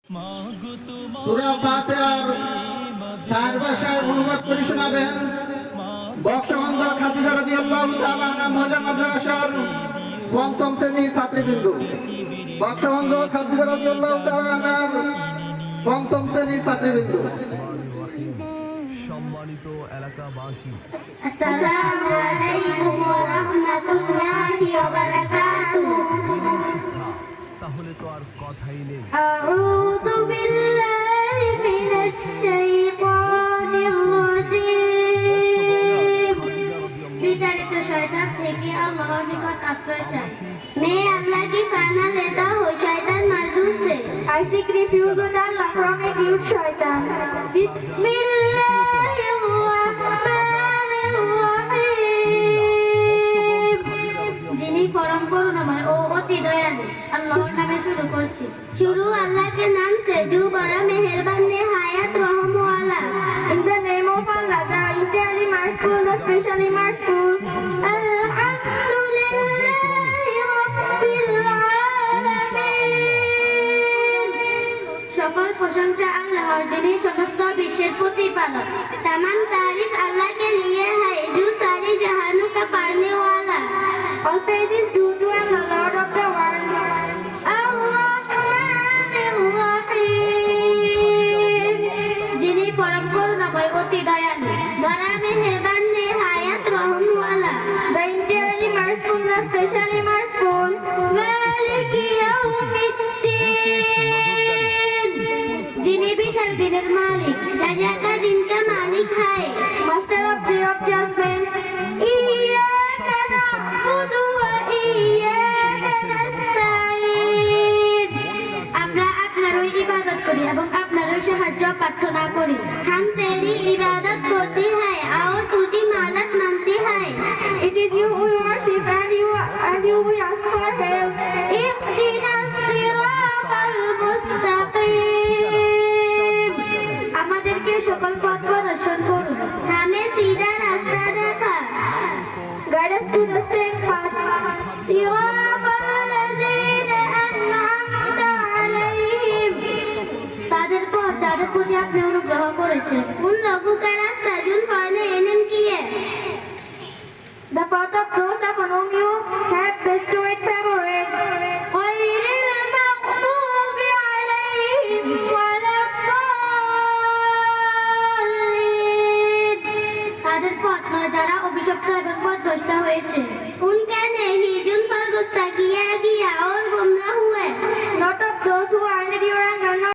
সূরা ফাতিহার চার ভাষায় অনুবাদ করে শোনাবেন বক্সগঞ্জ খাদিজা রাদিয়াল্লাহু তাআলা আনহা মহিলা মাদ্রাসার পঞ্চম শ্রেণীর ছাত্রীবৃন্দ। বক্সগঞ্জ খাদিজা রাদিয়াল্লাহু তাআলা আনহার পঞ্চম শ্রেণীর ছাত্রীবৃন্দ। সম্মানিত এলাকাবাসী, আসসালামু আলাইকুম ওয়া রাহমাতুল্লাহি ওয়া বারাকাতুহু। শিক্ষা তাহলে তো আর কথাই নেই। আউযু বিল্লাহি মিনাশ শাইতানির রাজীম। বিতাড়িত শয়তান থেকে আল্লাহর নিকট আশ্রয় চাই। मैं अल्लाह की पनाह लेता हूँ शैतान मरदूद से। I seek refuge with Allah from a cute shaitan. যিনি পরম করুণাময় ও অতি দয়ালু, আল্লাহর নামে শুরু করছি। শুরু আল্লাহ के नाम से जो बड़ा मेहरबान निहायत रहम वाला। In the name of Allah, the entirely merciful, the specially merciful. সকল প্রশংসা আল্লাহর, যিনি সমস্ত বিশ্বের প্রতিপালক। तमाम तारीफ अल्लाह के लिए है जो सारी जहानों का पालने वाला। All praise is due to Allah, Lord of the world. যিনি পরম করুণাময় অতি দয়ালু, বড় মেহেরবান নিহায়াত রহম ওয়ালা। The entirely merciful, the specially merciful. মালিক ইয়াউমিদ্দিন, যিনি বিচার দিনের মালিক, রাজা কা দিন কা মালিক है। Master of day of judgment. ইয়্যাকা না'বুদু ওয়া ইয়্যাকা নাস্তাঈন। আমরা আপনারই ইবাদত করি এবং আপনারই সাহায্য প্রার্থনা করি। हम तेरी इबादत करते हैं और तुझी मालक मानते हैं। It is you we worship and you we ask for help. ইহদিনাস সিরাতাল মুস্তাকিম, আমাদেরকে সকল পথ প্রদর্শন করুন। हमें सीधा रास्ता दिखा। Guide us to the straight path. সিরাতাল লাযীনা আন'আমতা আলাইহিম, তাদের পথ যাদের প্রতি আপনি অনুগ্রহ করেছেন। उन लोगों का रास्ता जिन्होंने इनाम किया। The path of those upon whom you have bestowed favor.